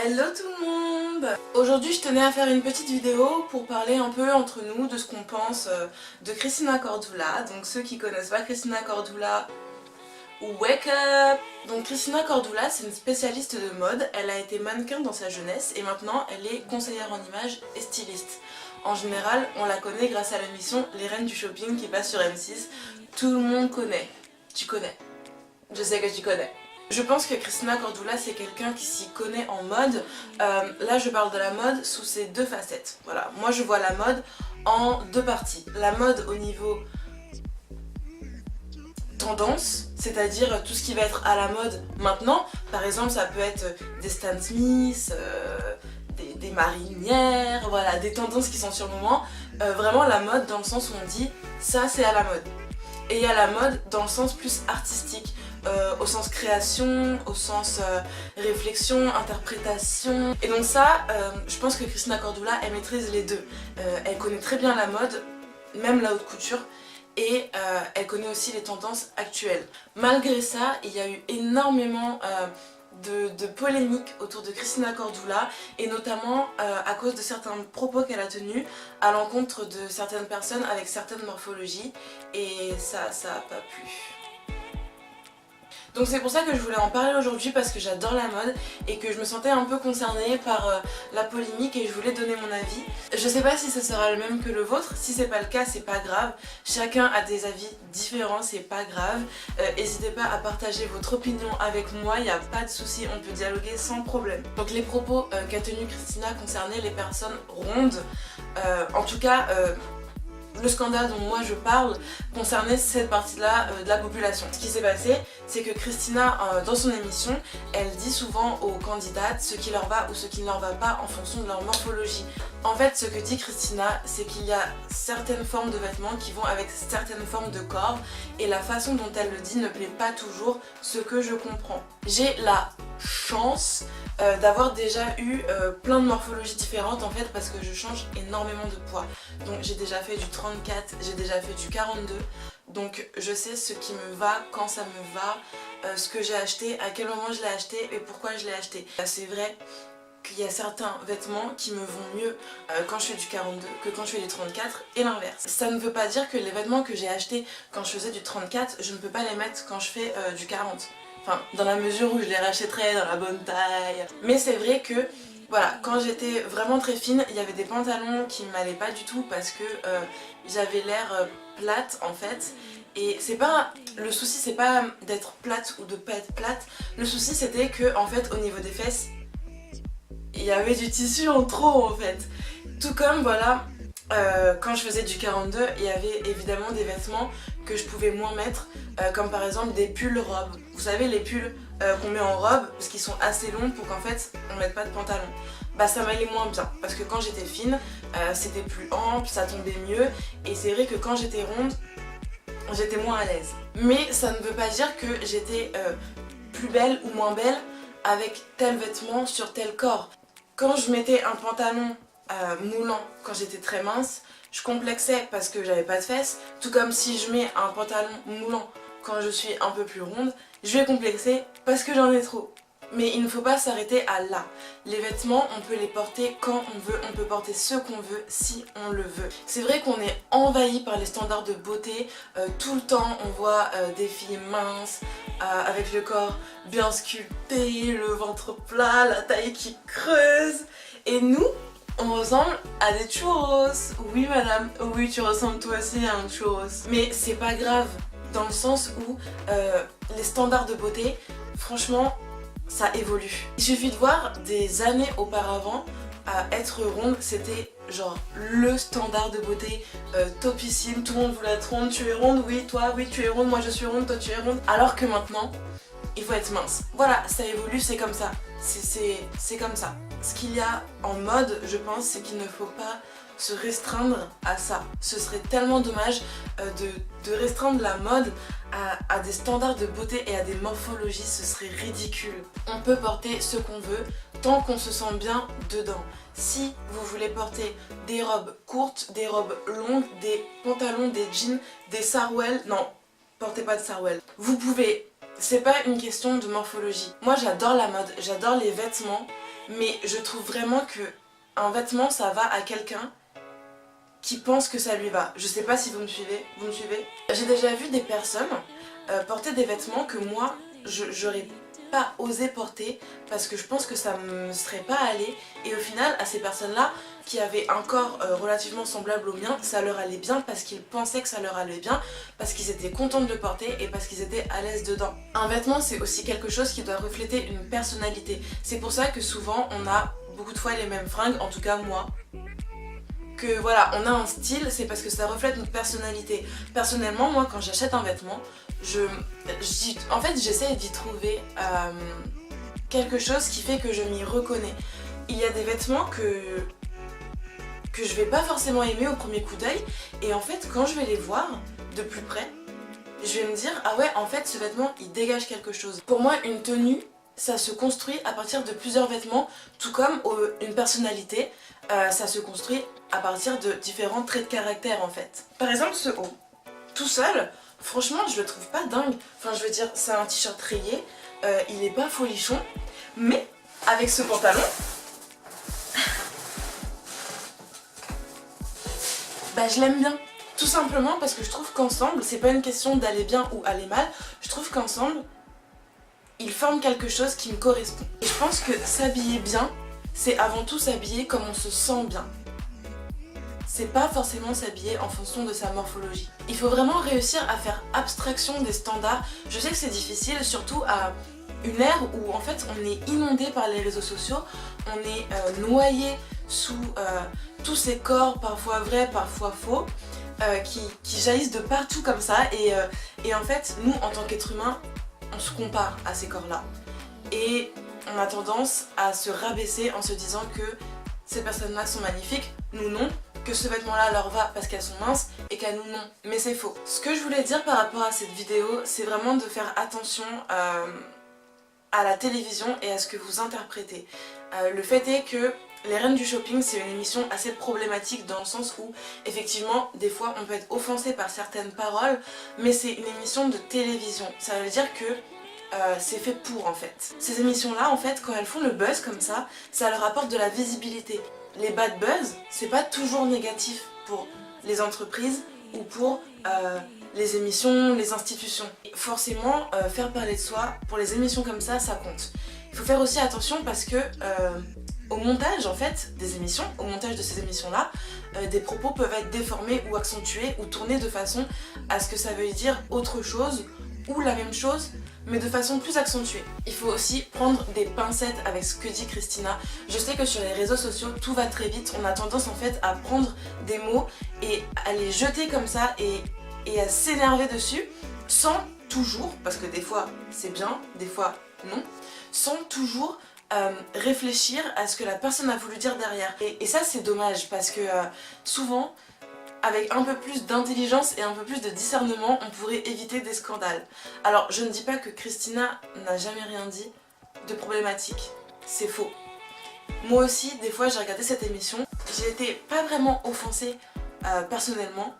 Hello tout le monde! Aujourd'hui je tenais à faire une petite vidéo pour parler un peu entre nous de ce qu'on pense de Cristina Cordula. Donc ceux qui connaissent pas Cristina Cordula, wake up! Donc Cristina Cordula c'est une spécialiste de mode, elle a été mannequin dans sa jeunesse et maintenant elle est conseillère en images et styliste. En général on la connaît grâce à l'émission Les Reines du Shopping qui passe sur M6. Tout le monde connaît. Tu connais. Je sais que tu connais. Je pense que Cristina Cordula c'est quelqu'un qui s'y connaît en mode. Là je parle de la mode sous ses deux facettes. Voilà, moi je vois la mode en deux parties. La mode au niveau tendance, c'est-à-dire tout ce qui va être à la mode maintenant. Par exemple ça peut être des Stan Smith, des marinières, voilà, des tendances qui sont sur le moment. Vraiment la mode dans le sens où on dit ça c'est à la mode. Et il y a la mode dans le sens plus artistique. Au sens création, au sens réflexion, interprétation. Et donc ça, je pense que Cristina Cordula, elle maîtrise les deux. Elle connaît très bien la mode, même la haute couture, et elle connaît aussi les tendances actuelles. Malgré ça, il y a eu énormément de polémiques autour de Cristina Cordula, et notamment à cause de certains propos qu'elle a tenus à l'encontre de certaines personnes avec certaines morphologies, et ça a pas plu. Donc c'est pour ça que je voulais en parler aujourd'hui, parce que j'adore la mode et que je me sentais un peu concernée par la polémique et je voulais donner mon avis. Je sais pas si ce sera le même que le vôtre, si c'est pas le cas c'est pas grave, chacun a des avis différents, c'est pas grave. N'hésitez pas à partager votre opinion avec moi, il n'y a pas de souci, on peut dialoguer sans problème. Donc les propos qu'a tenus Cristina concernaient les personnes rondes, en tout cas le scandale dont moi je parle concernait cette partie-là de la population. Ce qui s'est passé, c'est que Cristina, dans son émission, elle dit souvent aux candidates ce qui leur va ou ce qui ne leur va pas en fonction de leur morphologie. En fait, ce que dit Cristina, c'est qu'il y a certaines formes de vêtements qui vont avec certaines formes de corps, et la façon dont elle le dit ne plaît pas toujours, ce que je comprends. J'ai la chance d'avoir déjà eu plein de morphologies différentes en fait, parce que je change énormément de poids. Donc j'ai déjà fait du 34, j'ai déjà fait du 42, donc je sais ce qui me va, quand ça me va, ce que j'ai acheté, à quel moment je l'ai acheté et pourquoi je l'ai acheté. C'est vrai qu'il y a certains vêtements qui me vont mieux quand je fais du 42 que quand je fais du 34 et l'inverse. Ça ne veut pas dire que les vêtements que j'ai achetés quand je faisais du 34, je ne peux pas les mettre quand je fais du 40. Enfin, dans la mesure où je les rachèterais dans la bonne taille. Mais c'est vrai que, voilà, quand j'étais vraiment très fine, il y avait des pantalons qui m'allaient pas du tout parce que j'avais l'air plate en fait. Et c'est pas, le souci c'est pas d'être plate ou de pas être plate, le souci c'était que en fait au niveau des fesses, il y avait du tissu en trop en fait. Tout comme voilà, quand je faisais du 42, il y avait évidemment des vêtements que je pouvais moins mettre, comme par exemple des pulls robes. Vous savez les pulls qu'on met en robe parce qu'ils sont assez longs pour qu'en fait on mette pas de pantalon. Bah ça m'allait moins bien parce que quand j'étais fine, c'était plus ample, ça tombait mieux, et c'est vrai que quand j'étais ronde, j'étais moins à l'aise. Mais ça ne veut pas dire que j'étais plus belle ou moins belle avec tel vêtement sur tel corps. Quand je mettais un pantalon moulant quand j'étais très mince, je complexais parce que j'avais pas de fesses, tout comme si je mets un pantalon moulant quand je suis un peu plus ronde, je vais complexer parce que j'en ai trop. Mais il ne faut pas s'arrêter à là. Les vêtements, on peut les porter quand on veut, on peut porter ce qu'on veut si on le veut. C'est vrai qu'on est envahi par les standards de beauté, tout le temps on voit des filles minces, avec le corps bien sculpté, le ventre plat, la taille qui creuse, et nous, on ressemble à des churros. Oui madame, oui tu ressembles toi aussi à un churros. Mais c'est pas grave, dans le sens où les standards de beauté, franchement, ça évolue. Il suffit de voir des années auparavant, être ronde, c'était genre le standard de beauté topissime, tout le monde voulait être ronde, tu es ronde, oui toi, oui tu es ronde, moi je suis ronde, toi tu es ronde. Alors que maintenant, il faut être mince. Voilà, ça évolue, c'est comme ça. C'est comme ça. Ce qu'il y a en mode, je pense, c'est qu'il ne faut pas se restreindre à ça. Ce serait tellement dommage de restreindre la mode à des standards de beauté et à des morphologies, ce serait ridicule. On peut porter ce qu'on veut tant qu'on se sent bien dedans. Si vous voulez porter des robes courtes, des robes longues, des pantalons, des jeans, des sarouels, non, portez pas de sarouels. Vous pouvez, c'est pas une question de morphologie. Moi j'adore la mode, j'adore les vêtements, mais je trouve vraiment que un vêtement ça va à quelqu'un qui pense que ça lui va. Je sais pas si vous me suivez, J'ai déjà vu des personnes porter des vêtements que moi j'aurais pas osé porter parce que je pense que ça me serait pas allé, et au final à ces personnes-là qui avaient un corps relativement semblable au mien, ça leur allait bien parce qu'ils pensaient que ça leur allait bien, parce qu'ils étaient contents de le porter et parce qu'ils étaient à l'aise dedans. Un vêtement c'est aussi quelque chose qui doit refléter une personnalité. C'est pour ça que souvent on a beaucoup de fois les mêmes fringues, en tout cas moi. Que voilà, on a un style, c'est parce que ça reflète notre personnalité. Personnellement, moi quand j'achète un vêtement, en fait j'essaie d'y trouver quelque chose qui fait que je m'y reconnais. Il y a des vêtements que je vais pas forcément aimer au premier coup d'œil, et en fait quand je vais les voir de plus près, je vais me dire ah ouais, en fait ce vêtement il dégage quelque chose. Pour moi une tenue ça se construit à partir de plusieurs vêtements, tout comme une personnalité ça se construit à partir de différents traits de caractère en fait. Par exemple ce haut, tout seul, franchement je le trouve pas dingue. Enfin je veux dire, c'est un t-shirt rayé, il est pas folichon, mais avec ce pantalon, bah je l'aime bien. Tout simplement parce que je trouve qu'ensemble, c'est pas une question d'aller bien ou aller mal, je trouve qu'ensemble, ils forment quelque chose qui me correspond. Et je pense que s'habiller bien, c'est avant tout s'habiller comme on se sent bien. C'est pas forcément s'habiller en fonction de sa morphologie. Il faut vraiment réussir à faire abstraction des standards. Je sais que c'est difficile, surtout à une ère où en fait on est inondé par les réseaux sociaux, on est noyé sous tous ces corps, parfois vrais, parfois faux, qui jaillissent de partout comme ça, et en fait nous en tant qu'êtres humains, on se compare à ces corps-là. Et on a tendance à se rabaisser en se disant que ces personnes-là sont magnifiques, nous non, que ce vêtement-là leur va parce qu'elles sont minces et qu'à nous non. Mais c'est faux. Ce que je voulais dire par rapport à cette vidéo, c'est vraiment de faire attention à la télévision et à ce que vous interprétez. Le fait est que Les Reines du Shopping, c'est une émission assez problématique dans le sens où, effectivement, des fois on peut être offensé par certaines paroles, mais c'est une émission de télévision. Ça veut dire que c'est fait pour en fait. Ces émissions-là, en fait, quand elles font le buzz comme ça leur apporte de la visibilité. Les bad buzz, c'est pas toujours négatif pour les entreprises ou pour les émissions, les institutions. Forcément, faire parler de soi, pour les émissions comme ça compte. Il faut faire aussi attention parce que au montage en fait des émissions, au montage de ces émissions-là, des propos peuvent être déformés ou accentués ou tournés de façon à ce que ça veuille dire autre chose ou la même chose, mais de façon plus accentuée. Il faut aussi prendre des pincettes avec ce que dit Christina. Je sais que sur les réseaux sociaux, tout va très vite. On a tendance en fait à prendre des mots et à les jeter comme ça et à s'énerver dessus, sans toujours, parce que des fois c'est bien, des fois non, sans toujours réfléchir à ce que la personne a voulu dire derrière. Et ça c'est dommage parce que souvent, avec un peu plus d'intelligence et un peu plus de discernement, on pourrait éviter des scandales. Alors je ne dis pas que Christina n'a jamais rien dit de problématique, c'est faux. Moi aussi, des fois j'ai regardé cette émission, j'ai été pas vraiment offensée personnellement,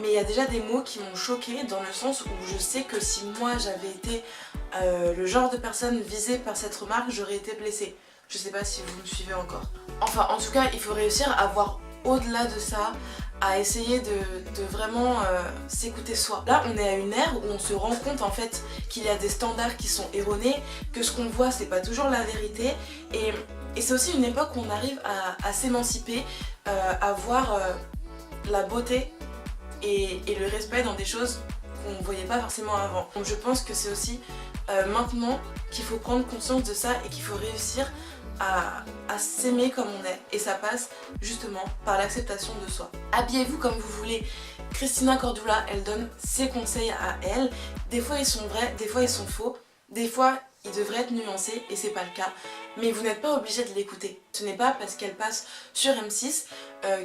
mais il y a déjà des mots qui m'ont choquée dans le sens où je sais que si moi j'avais été le genre de personne visée par cette remarque, j'aurais été blessée. Je sais pas si vous me suivez encore. Enfin, en tout cas, il faut réussir à voir au-delà de ça, à essayer de vraiment s'écouter soi. Là on est à une ère où on se rend compte en fait qu'il y a des standards qui sont erronés, que ce qu'on voit c'est pas toujours la vérité, et c'est aussi une époque où on arrive à s'émanciper, à voir la beauté et le respect dans des choses qu'on ne voyait pas forcément avant. Donc je pense que c'est aussi maintenant qu'il faut prendre conscience de ça et qu'il faut réussir à s'aimer comme on est, et ça passe justement par l'acceptation de soi. Habillez-vous comme vous voulez. Christina Cordula, elle donne ses conseils à elle. Des fois ils sont vrais, des fois ils sont faux, des fois ils devraient être nuancés et c'est pas le cas. Mais vous n'êtes pas obligé de l'écouter. Ce n'est pas parce qu'elle passe sur M6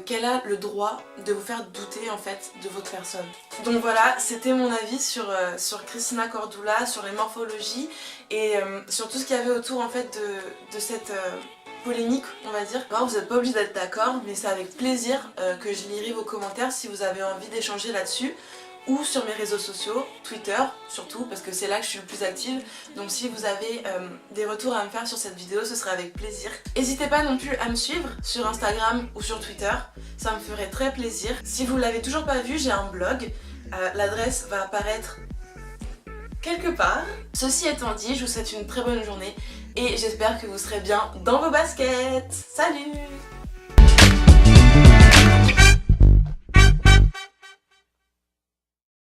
qu'elle a le droit de vous faire douter en fait de votre personne. Donc voilà, c'était mon avis sur Christina Cordula, sur les morphologies et sur tout ce qu'il y avait autour en fait de cette polémique, on va dire. Alors, vous n'êtes pas obligé d'être d'accord, mais c'est avec plaisir que je lirai vos commentaires si vous avez envie d'échanger là-dessus. ou sur mes réseaux sociaux, Twitter surtout, parce que c'est là que je suis le plus active. Donc si vous avez des retours à me faire sur cette vidéo, ce serait avec plaisir. N'hésitez pas non plus à me suivre sur Instagram ou sur Twitter, ça me ferait très plaisir. Si vous l'avez toujours pas vu, j'ai un blog, l'adresse va apparaître quelque part. Ceci étant dit, je vous souhaite une très bonne journée et j'espère que vous serez bien dans vos baskets. Salut!